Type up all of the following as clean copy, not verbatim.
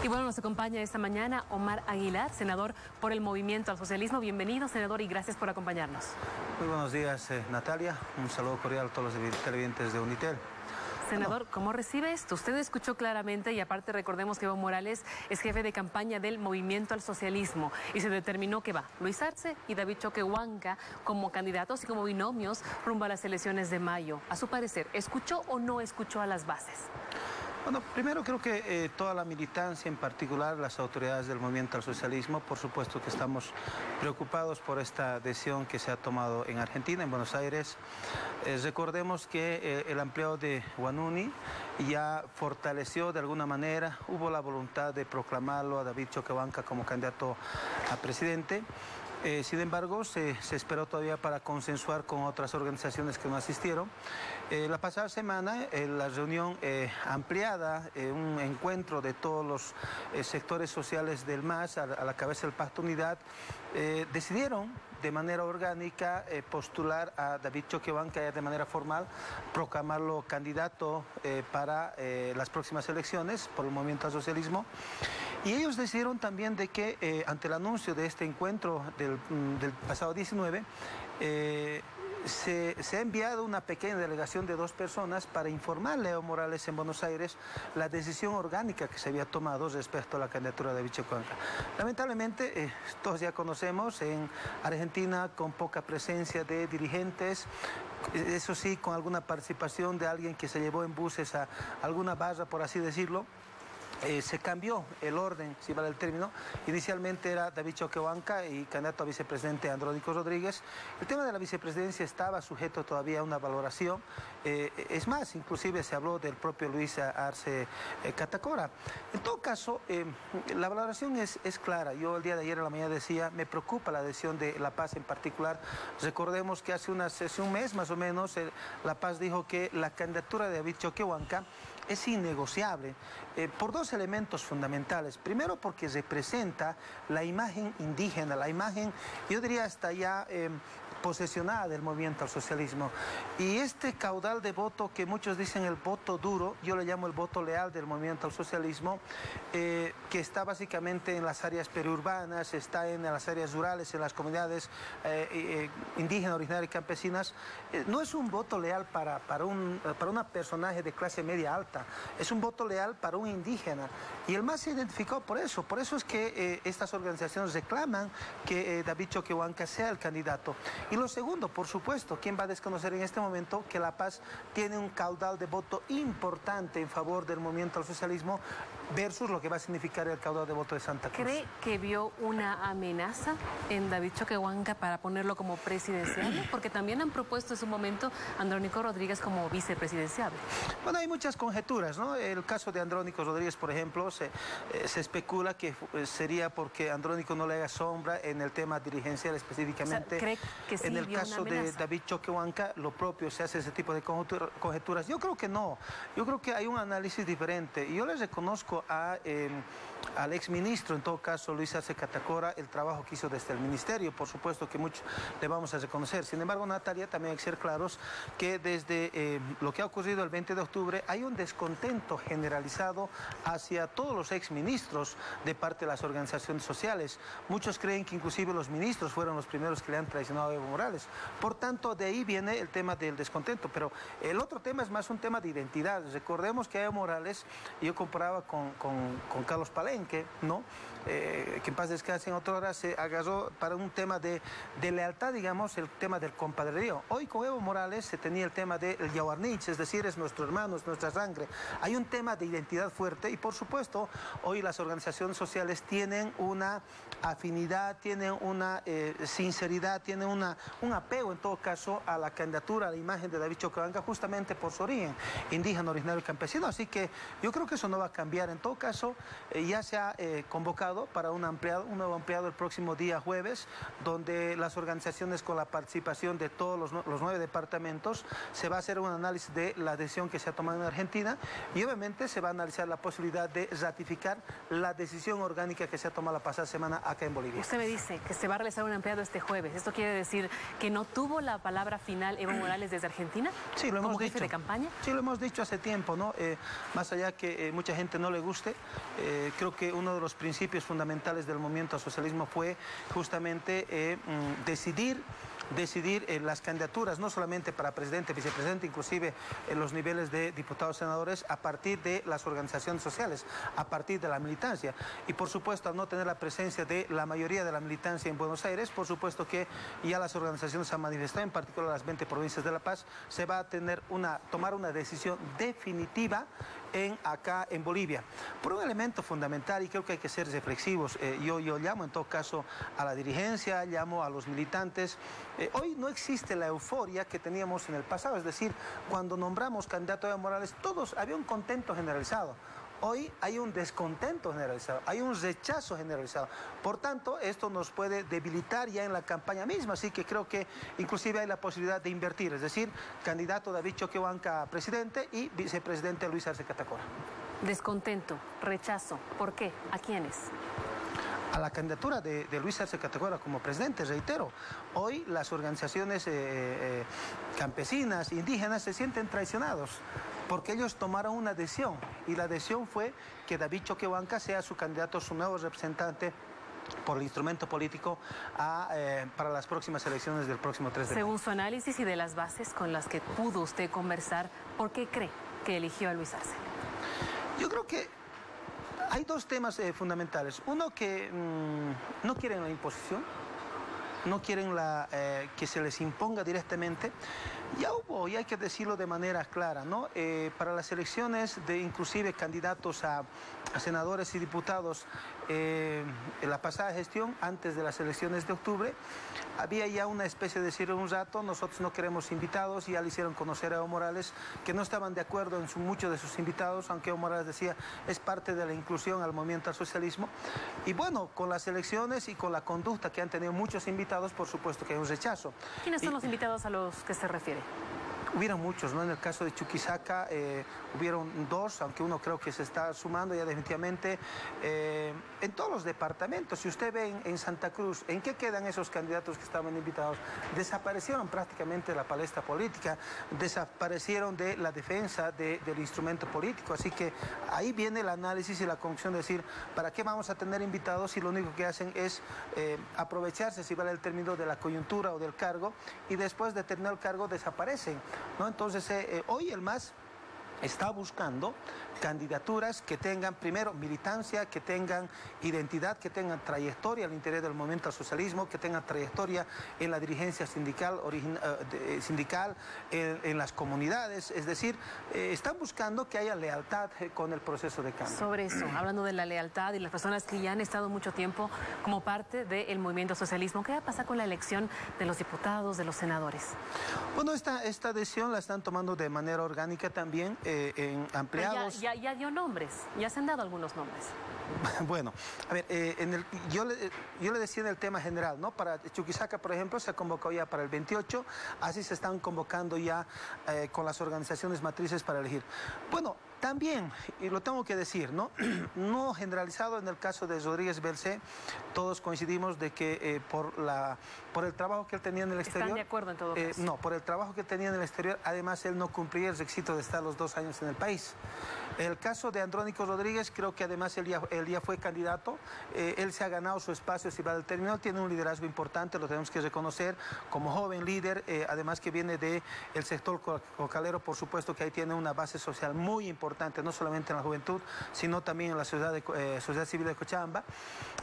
Y bueno, nos acompaña esta mañana Omar Aguilar, senador por el Movimiento al Socialismo. Bienvenido, senador, y gracias por acompañarnos. Muy buenos días, Natalia. Un saludo cordial a todos los televidentes de Unitel. Senador, ¿cómo recibe esto? Usted escuchó claramente, y aparte recordemos que Evo Morales es jefe de campaña del Movimiento al Socialismo y se determinó que va Luis Arce y David Choquehuanca como candidatos y como binomios rumbo a las elecciones de mayo. A su parecer, ¿escuchó o no escuchó a las bases? Bueno, primero creo que toda la militancia, en particular las autoridades del Movimiento al Socialismo, por supuesto que estamos preocupados por esta decisión que se ha tomado en Argentina, en Buenos Aires. Recordemos que el ampliado de Huanuni ya fortaleció de alguna manera, hubo la voluntad de proclamarlo a David Choquehuanca como candidato a presidente. Sin embargo, se esperó todavía para consensuar con otras organizaciones que no asistieron. La pasada semana, la reunión ampliada, un encuentro de todos los sectores sociales del MAS a la cabeza del Pacto Unidad, decidieron de manera orgánica postular a David Choquehuanca de manera formal, proclamarlo candidato para las próximas elecciones por el Movimiento al Socialismo. Y ellos decidieron también de que ante el anuncio de este encuentro del pasado 19, se ha enviado una pequeña delegación de 2 personas para informarle a Evo Morales en Buenos Aires la decisión orgánica que se había tomado respecto a la candidatura de David Choquehuanca. Lamentablemente, todos ya conocemos, en Argentina con poca presencia de dirigentes, eso sí, con alguna participación de alguien que se llevó en buses a alguna barra, por así decirlo. Se cambió el orden, si vale el término. Inicialmente era David Choquehuanca y candidato a vicepresidente Andrónico Rodríguez. El tema de la vicepresidencia estaba sujeto todavía a una valoración. Es más, inclusive se habló del propio Luis Arce Catacora. En todo caso, la valoración es clara. Yo el día de ayer en la mañana decía, me preocupa la decisión de La Paz en particular. Recordemos que hace un mes más o menos, La Paz dijo que la candidatura de David Choquehuanca es innegociable por 2 elementos fundamentales. Primero, porque representa la imagen indígena, la imagen, yo diría hasta ya posesionada del Movimiento al Socialismo. Y este caudal de voto que muchos dicen el voto duro, yo le llamo el voto leal del Movimiento al Socialismo, que está básicamente en las áreas periurbanas, está en las áreas rurales, en las comunidades indígenas, originarias y campesinas, no es un voto leal para una personaje de clase media alta, es un voto leal para un indígena. Y el MAS se identificó por eso es que estas organizaciones reclaman que David Choquehuanca sea el candidato. Y lo segundo, por supuesto, ¿quién va a desconocer en este momento que La Paz tiene un caudal de voto importante en favor del Movimiento al Socialismo versus lo que va a significar el caudal de voto de Santa Cruz? ¿Cree que vio una amenaza en David Choquehuanca para ponerlo como presidenciable? Porque también han propuesto en su momento a Andrónico Rodríguez como vicepresidenciable. Bueno, hay muchas conjeturas, ¿no? El caso de Andrónico Rodríguez, por ejemplo, se especula que sería porque Andrónico no le haga sombra en el tema dirigencial específicamente. O sea, ¿cree que sí en el vio caso una de amenaza? David Choquehuanca, lo propio, se hace ese tipo de conjeturas. Yo creo que no. Yo creo que hay un análisis diferente. Y yo les reconozco al exministro, en todo caso, Luis Arce Catacora, el trabajo que hizo desde el ministerio. Por supuesto que mucho le vamos a reconocer. Sin embargo, Natalia, también hay que ser claros que desde lo que ha ocurrido el 20 de octubre hay un descontento generalizado hacia todos los exministros de parte de las organizaciones sociales. Muchos creen que inclusive los ministros fueron los primeros que le han traicionado a Evo Morales. Por tanto, de ahí viene el tema del descontento. Pero el otro tema es más un tema de identidad. Recordemos que a Evo Morales, yo comparaba con Carlos Palenque, ¿no? Que en paz descanse, en otra hora se agarró para un tema de lealtad, digamos, el tema del compadrerío. Hoy con Evo Morales se tenía el tema del yaguarnich, es decir, es nuestro hermano, es nuestra sangre. Hay un tema de identidad fuerte y, por supuesto, hoy las organizaciones sociales tienen una afinidad, tienen una sinceridad, tienen un apego, en todo caso, a la candidatura, a la imagen de David Choquehuanca, justamente por su origen indígena, originario y campesino. Así que yo creo que eso no va a cambiar. En todo caso, ya se ha convocado para un nuevo ampliado el próximo día jueves, donde las organizaciones, con la participación de todos los 9 departamentos, se va a hacer un análisis de la decisión que se ha tomado en Argentina y obviamente se va a analizar la posibilidad de ratificar la decisión orgánica que se ha tomado la pasada semana acá en Bolivia. Usted me dice que se va a realizar un ampliado este jueves. ¿Esto quiere decir que no tuvo la palabra final Evo Morales desde Argentina? Sí, lo hemos dicho. ¿Jefe de campaña? Sí, lo hemos dicho hace tiempo, ¿no? Más allá que mucha gente no le guste, creo que uno de los principios fundamentales del movimiento al socialismo fue justamente decidir las candidaturas, no solamente para presidente, vicepresidente, inclusive en los niveles de diputados, senadores, a partir de las organizaciones sociales, a partir de la militancia. Y por supuesto, al no tener la presencia de la mayoría de la militancia en Buenos Aires, por supuesto que ya las organizaciones han manifestado, en particular las 20 provincias de La Paz, se va a tomar una decisión definitiva acá en Bolivia. Por un elemento fundamental, y creo que hay que ser reflexivos, yo llamo en todo caso a la dirigencia, llamo a los militantes. Hoy no existe la euforia que teníamos en el pasado, es decir, cuando nombramos candidato a Evo Morales, había un contento generalizado. Hoy hay un descontento generalizado, hay un rechazo generalizado. Por tanto, esto nos puede debilitar ya en la campaña misma, así que creo que inclusive hay la posibilidad de invertir, es decir, candidato David Choquehuanca a presidente y vicepresidente Luis Arce Catacora. Descontento, rechazo, ¿por qué? ¿A quiénes? A la candidatura de Luis Arce Catacora como presidente, reitero, hoy las organizaciones campesinas, indígenas se sienten traicionados porque ellos tomaron una decisión y la decisión fue que David Choquehuanca sea su candidato, su nuevo representante por el instrumento político para las próximas elecciones del próximo 3 de mayo. Según su análisis y de las bases con las que pudo usted conversar, ¿por qué cree que eligió a Luis Arce? Yo creo que hay dos temas fundamentales. Uno, que no quieren la imposición, no quieren que se les imponga directamente. Ya hubo, y hay que decirlo de manera clara, ¿no? Para las elecciones de inclusive candidatos a senadores y diputados en la pasada gestión, antes de las elecciones de octubre, había ya una especie de decir un rato, nosotros no queremos invitados, y ya le hicieron conocer a Evo Morales que no estaban de acuerdo en muchos de sus invitados, aunque Evo Morales decía es parte de la inclusión al movimiento al socialismo. Y bueno, con las elecciones y con la conducta que han tenido muchos invitados, por supuesto que hay un rechazo. ¿Quiénes son los invitados a los que se refiere? Hubieron muchos, ¿no? En el caso de Chuquisaca hubieron dos, aunque uno creo que se está sumando ya definitivamente. En todos los departamentos, si usted ve en Santa Cruz, ¿en qué quedan esos candidatos que estaban invitados? Desaparecieron prácticamente de la palestra política, desaparecieron de la defensa del instrumento político. Así que ahí viene el análisis y la conclusión de decir, ¿para qué vamos a tener invitados si lo único que hacen es aprovecharse, si vale el término, de la coyuntura o del cargo, y después de terminar el cargo desaparecen, ¿no? Entonces, hoy el MAS está buscando candidaturas que tengan, primero, militancia, que tengan identidad, que tengan trayectoria al interior del movimiento al socialismo, que tengan trayectoria en la dirigencia sindical, en las comunidades. Es decir, están buscando que haya lealtad con el proceso de cambio. Sobre eso, hablando de la lealtad y las personas que ya han estado mucho tiempo como parte del movimiento socialismo, ¿qué va a pasar con la elección de los diputados, de los senadores? Bueno, esta decisión la están tomando de manera orgánica también, ampliados. Ya dio nombres, ya se han dado algunos nombres. Bueno, a ver, yo le decía en el tema general, ¿no? Para Chuquisaca, por ejemplo, se ha convocado ya para el 28, así se están convocando ya con las organizaciones matrices para elegir. Bueno, también, y lo tengo que decir, ¿no? No generalizado, en el caso de Rodríguez Belcé, todos coincidimos de que por el trabajo que él tenía en el exterior... ¿Están de acuerdo en todo caso? No, por el trabajo que tenía en el exterior, además él no cumplía el requisito de estar los 2 años en el país. El caso de Andrónico Rodríguez, creo que además él ya fue candidato, él se ha ganado su espacio, si va del término, tiene un liderazgo importante, lo tenemos que reconocer, como joven líder, además que viene del sector cocalero, por supuesto que ahí tiene una base social muy importante, no solamente en la juventud, sino también en la sociedad civil de Cochabamba.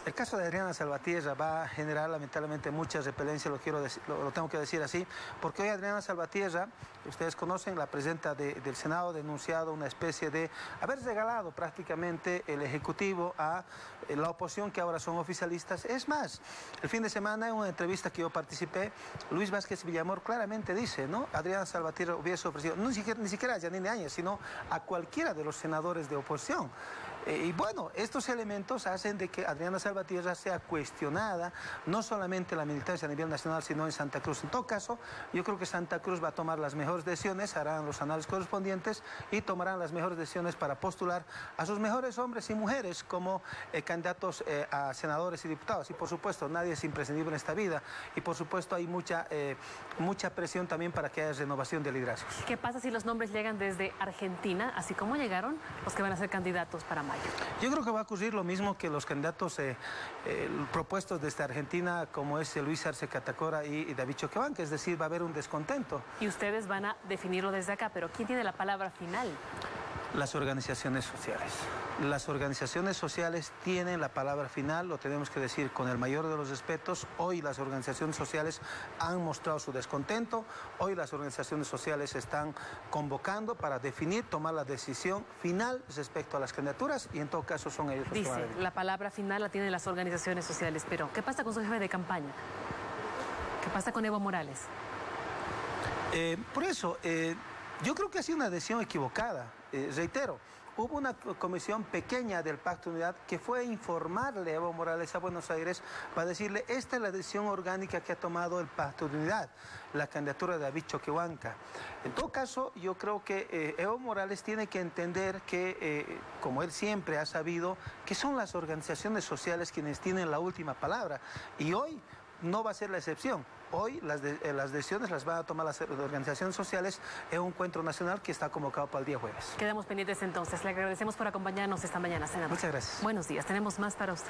El caso de Adriana Salvatierra va a generar lamentablemente mucha repelencia, lo tengo que decir así, porque hoy Adriana Salvatierra, ustedes conocen, la presidenta del Senado, ha denunciado una especie de haber regalado prácticamente el Ejecutivo a la oposición, que ahora son oficialistas. Es más, el fin de semana en una entrevista que yo participé, Luis Vázquez Villamor claramente dice, ¿no? Adriana Salvatierra hubiese ofrecido, ni siquiera a Yanine Áñez, sino a cualquiera de los senadores de oposición. Y bueno, estos elementos hacen de que Adriana Salvatierra sea cuestionada, no solamente la militancia a nivel nacional, sino en Santa Cruz. En todo caso, yo creo que Santa Cruz va a tomar las mejores decisiones, harán los análisis correspondientes y tomarán las mejores decisiones para postular a sus mejores hombres y mujeres como candidatos a senadores y diputados. Y por supuesto, nadie es imprescindible en esta vida. Y por supuesto, hay mucha presión también para que haya renovación de liderazgos. ¿Qué pasa si los nombres llegan desde Argentina, así como llegaron los que van a ser candidatos para mayo? mayo. Yo creo que va a ocurrir lo mismo que los candidatos propuestos desde Argentina, como es Luis Arce Catacora y David Choquehuanca, es decir, va a haber un descontento. Y ustedes van a definirlo desde acá, pero ¿quién tiene la palabra final? Las organizaciones sociales. Las organizaciones sociales tienen la palabra final, lo tenemos que decir con el mayor de los respetos. Hoy las organizaciones sociales han mostrado su descontento, hoy las organizaciones sociales están convocando para definir, tomar la decisión final respecto a las candidaturas y en todo caso son ellos los que van a Dice, decidir. la palabra final la tienen las organizaciones sociales, pero ¿qué pasa con su jefe de campaña? ¿Qué pasa con Evo Morales? Por eso, yo creo que ha sido una decisión equivocada. Reitero, hubo una comisión pequeña del Pacto de Unidad que fue a informarle a Evo Morales a Buenos Aires para decirle, esta es la decisión orgánica que ha tomado el Pacto de Unidad, la candidatura de David Choquehuanca. En todo caso, yo creo que Evo Morales tiene que entender que, como él siempre ha sabido, que son las organizaciones sociales quienes tienen la última palabra. Y hoy no va a ser la excepción. Hoy las decisiones las van a tomar las organizaciones sociales en un encuentro nacional que está convocado para el día jueves. Quedamos pendientes entonces. Le agradecemos por acompañarnos esta mañana, senador. Muchas gracias. Buenos días. Tenemos más para usted.